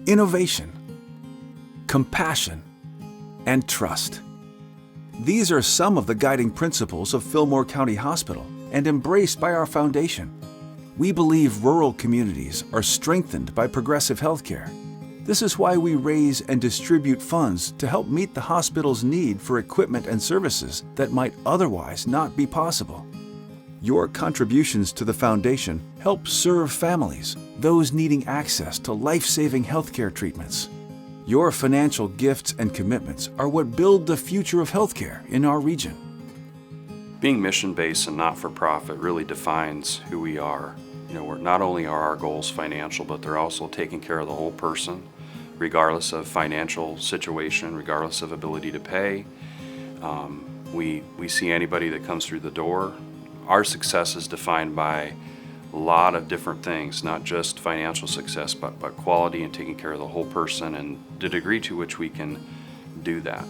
innovation, compassion, and trust. These are some of the guiding principles of Fillmore County Hospital and embraced by our foundation. We believe rural communities are strengthened by progressive healthcare. This is why we raise and distribute funds to help meet the hospital's need for equipment and services that might otherwise not be possible. Your contributions to the foundation help serve families, those needing access to life-saving healthcare treatments. Your financial gifts and commitments are what build the future of healthcare in our region. Being mission-based and not-for-profit really defines who we are. Not only are our goals financial, but they're also taking care of the whole person, regardless of financial situation, regardless of ability to pay. We see anybody that comes through the door. Our success is defined by a lot of different things, not just financial success, but quality and taking care of the whole person and the degree to which we can do that.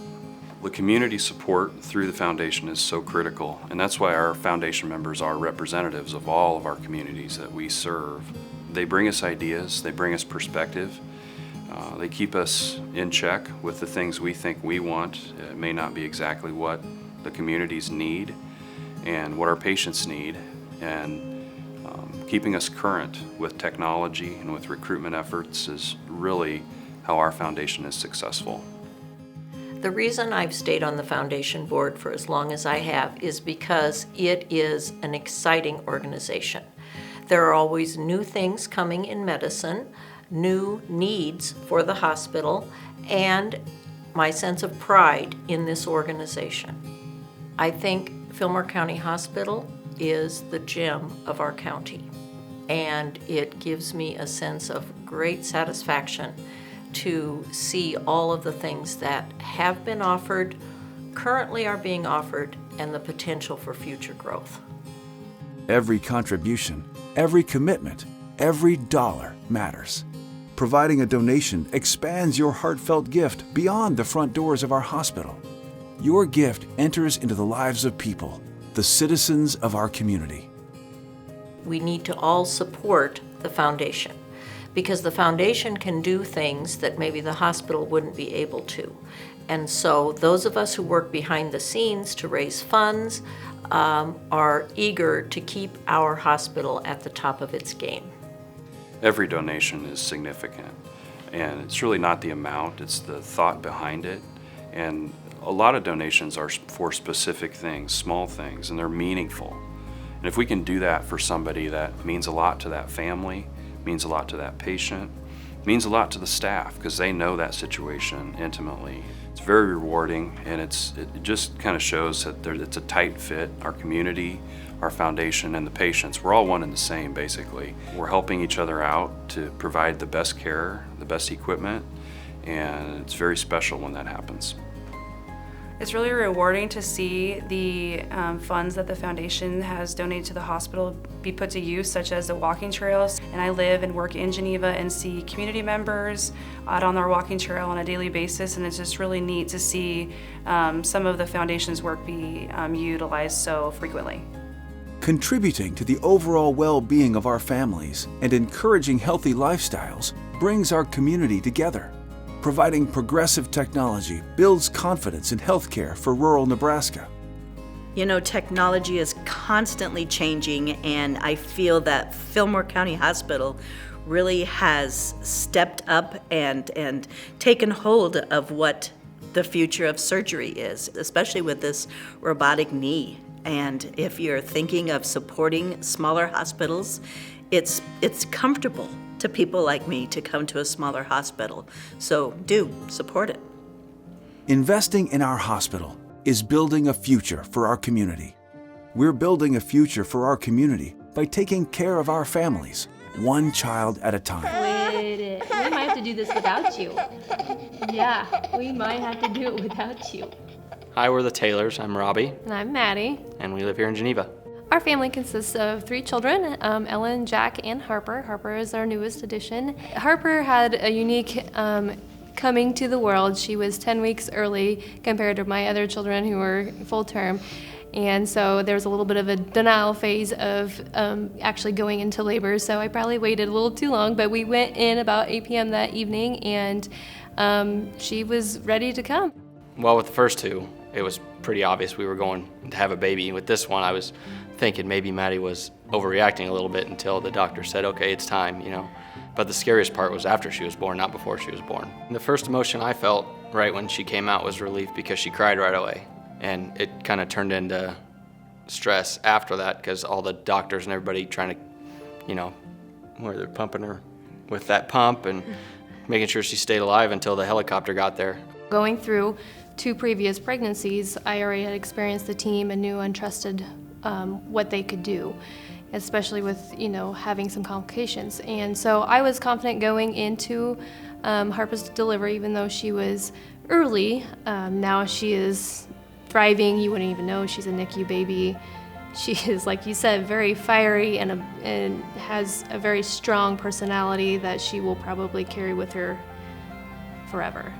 The community support through the foundation is so critical, and that's why our foundation members are representatives of all of our communities that we serve. They bring us ideas, they bring us perspective, they keep us in check with the things we think we want. It may not be exactly what the communities need and what our patients need, and keeping us current with technology and with recruitment efforts is really how our foundation is successful. The reason I've stayed on the foundation board for as long as I have is because it is an exciting organization. There are always new things coming in medicine, new needs for the hospital, and my sense of pride in this organization. I think Fillmore County Hospital is the gem of our county, and it gives me a sense of great satisfaction to see all of the things that have been offered, currently are being offered, and the potential for future growth. Every contribution, every commitment, every dollar matters. Providing a donation expands your heartfelt gift beyond the front doors of our hospital. Your gift enters into the lives of people, the citizens of our community. We need to all support the foundation, because the foundation can do things that maybe the hospital wouldn't be able to. And so those of us who work behind the scenes to raise funds are eager to keep our hospital at the top of its game. Every donation is significant, and it's really not the amount, it's the thought behind it. And a lot of donations are for specific things, small things, and they're meaningful. And if we can do that for somebody, that means a lot to that family, means a lot to that patient, means a lot to the staff, because they know that situation intimately. It's very rewarding, and it just kind of shows that it's a tight fit. Our community, our foundation, and the patients, we're all one and the same, basically. We're helping each other out to provide the best care, the best equipment, and it's very special when that happens. It's really rewarding to see the funds that the foundation has donated to the hospital be put to use, such as the walking trails. And I live and work in Geneva and see community members out on their walking trail on a daily basis, and it's just really neat to see some of the foundation's work be utilized so frequently. Contributing to the overall well-being of our families and encouraging healthy lifestyles brings our community together. Providing progressive technology builds confidence in healthcare for rural Nebraska. Technology is constantly changing, and I feel that Fillmore County Hospital really has stepped up and taken hold of what the future of surgery is, especially with this robotic knee. And if you're thinking of supporting smaller hospitals, it's comfortable to people like me to come to a smaller hospital. So do support it. Investing in our hospital is building a future for our community. We're building a future for our community by taking care of our families, one child at a time. Wait, we might have to do this without you. Yeah, we might have to do it without you. Hi, we're the Taylors. I'm Robbie. And I'm Maddie. And we live here in Geneva. Our family consists of 3 children, Ellen, Jack, and Harper. Harper is our newest addition. Harper had a unique coming to the world. She was 10 weeks early compared to my other children who were full term. And so there's a little bit of a denial phase of actually going into labor. So I probably waited a little too long, but we went in about 8 p.m. that evening, and she was ready to come. Well, with the first two, it was pretty obvious we were going to have a baby. With this one, I was thinking maybe Maddie was overreacting a little bit until the doctor said, okay, it's time, you know. But the scariest part was after she was born, not before she was born. And the first emotion I felt right when she came out was relief, because she cried right away. And it kind of turned into stress after that, because all the doctors and everybody trying to, you know, where they're pumping her with that pump and making sure she stayed alive until the helicopter got there. Going through 2 previous pregnancies, I already had experienced the team and knew and trusted what they could do, especially with, you know, having some complications. And so I was confident going into Harper's delivery, even though she was early. Now she is thriving. You wouldn't even know she's a NICU baby. She is, like you said, very fiery and has a very strong personality that she will probably carry with her forever.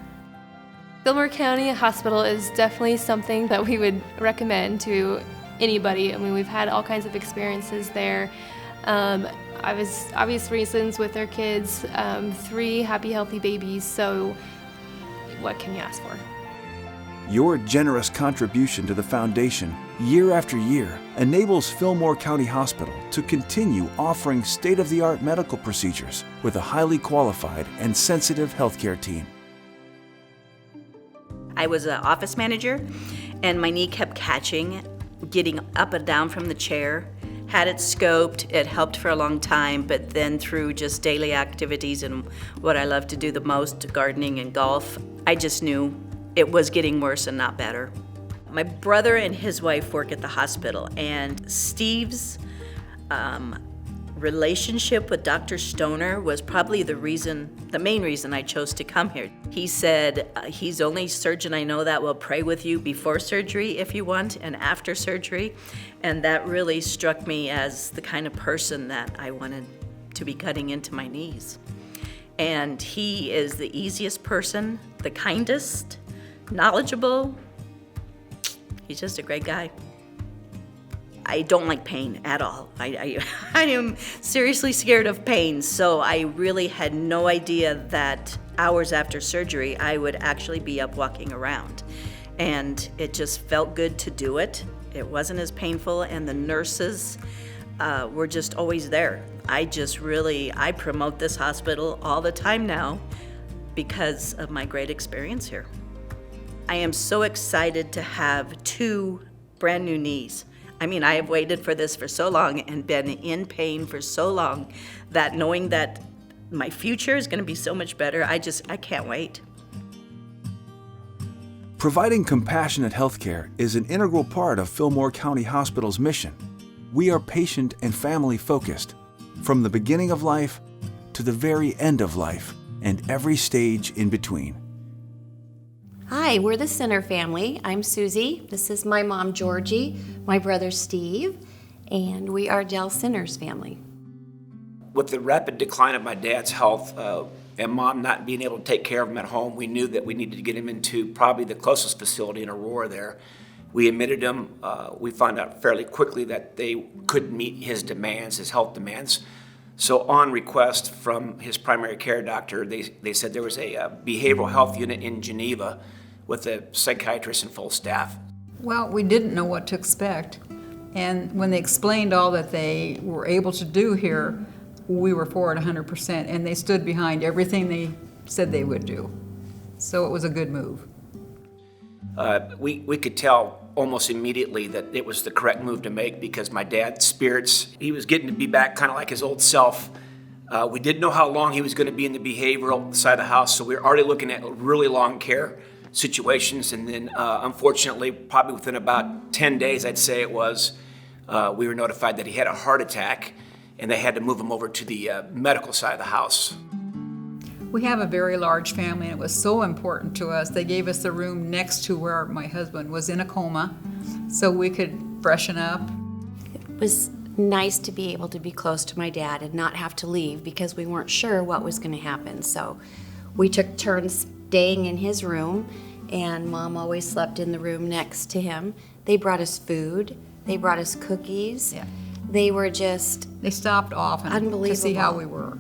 Fillmore County Hospital is definitely something that we would recommend to anybody. I mean, we've had all kinds of experiences there. Obvious reasons with their kids, 3 happy, healthy babies, so what can you ask for? Your generous contribution to the foundation year after year enables Fillmore County Hospital to continue offering state-of-the-art medical procedures with a highly qualified and sensitive healthcare team. I was an office manager, and my knee kept catching, getting up and down from the chair. Had it scoped, it helped for a long time, but then through just daily activities and what I love to do the most, gardening and golf, I just knew it was getting worse and not better. My brother and his wife work at the hospital, and Steve's relationship with Dr. Stoner was probably the main reason I chose to come here. He said, he's the only surgeon I know that will pray with you before surgery if you want, and after surgery. And that really struck me as the kind of person that I wanted to be cutting into my knees. And he is the easiest person, the kindest, knowledgeable. He's just a great guy. I don't like pain at all. I am seriously scared of pain, so I really had no idea that hours after surgery I would actually be up walking around. And it just felt good to do it. It wasn't as painful, and the nurses were just always there. I promote this hospital all the time now because of my great experience here. I am so excited to have 2 brand new knees. I mean, I have waited for this for so long and been in pain for so long that knowing that my future is going to be so much better, I can't wait. Providing compassionate healthcare is an integral part of Fillmore County Hospital's mission. We are patient and family focused, from the beginning of life to the very end of life and every stage in between. Hi, we're the Center family. I'm Susie. This is my mom, Georgie, my brother, Steve, and we are Del Center's family. With the rapid decline of my dad's health and mom not being able to take care of him at home, we knew that we needed to get him into probably the closest facility in Aurora there. We admitted him. We found out fairly quickly that they couldn't meet his demands, his health demands. So on request from his primary care doctor, they said there was a behavioral health unit in Geneva with a psychiatrist and full staff. Well, we didn't know what to expect. And when they explained all that they were able to do here, we were for it 100%, and they stood behind everything they said they would do. So it was a good move. We could tell almost immediately that it was the correct move to make because my dad's spirits, he was getting to be back kind of like his old self. We didn't know how long he was going to be in the behavioral side of the house, so we were already looking at really long care situations. And then unfortunately, probably within about 10 days, I'd say it was, we were notified that he had a heart attack and they had to move him over to the medical side of the house. We have a very large family, and it was so important to us. They gave us the room next to where my husband was in a coma, so we could freshen up. It was nice to be able to be close to my dad and not have to leave because we weren't sure what was going to happen. So we took turns staying in his room, and Mom always slept in the room next to him. They brought us food. They brought us cookies. Yeah. They were just They stopped often to see how we were.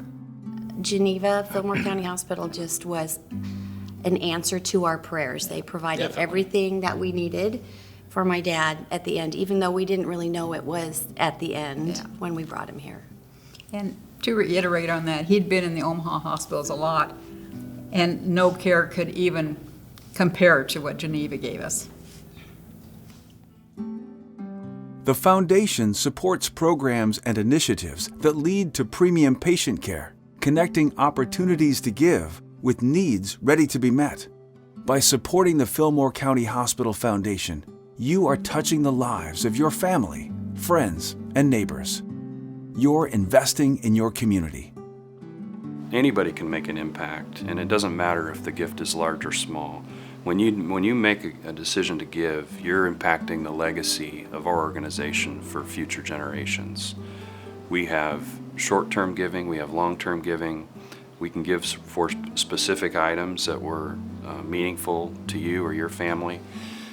Geneva, Fillmore County Hospital just was an answer to our prayers. They provided everything that we needed for my dad at the end, even though we didn't really know it was at the end when we brought him here. And to reiterate on that, he'd been in the Omaha hospitals a lot, and no care could even compare to what Geneva gave us. The foundation supports programs and initiatives that lead to premium patient care, connecting opportunities to give with needs ready to be met. By supporting the Fillmore County Hospital Foundation, you are touching the lives of your family, friends, and neighbors. You're investing in your community. Anybody can make an impact, and it doesn't matter if the gift is large or small. When you make a decision to give, you're impacting the legacy of our organization for future generations. We have short-term giving, we have long-term giving. We can give for specific items that were meaningful to you or your family,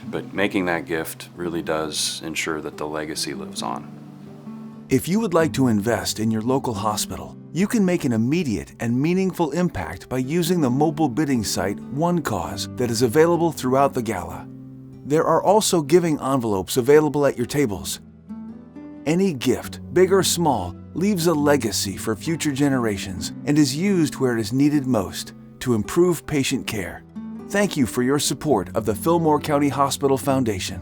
but making that gift really does ensure that the legacy lives on. If you would like to invest in your local hospital, you can make an immediate and meaningful impact by using the mobile bidding site OneCause that is available throughout the Gala. There are also giving envelopes available at your tables. Any gift, big or small, leaves a legacy for future generations and is used where it is needed most to improve patient care. Thank you for your support of the Fillmore County Hospital Foundation.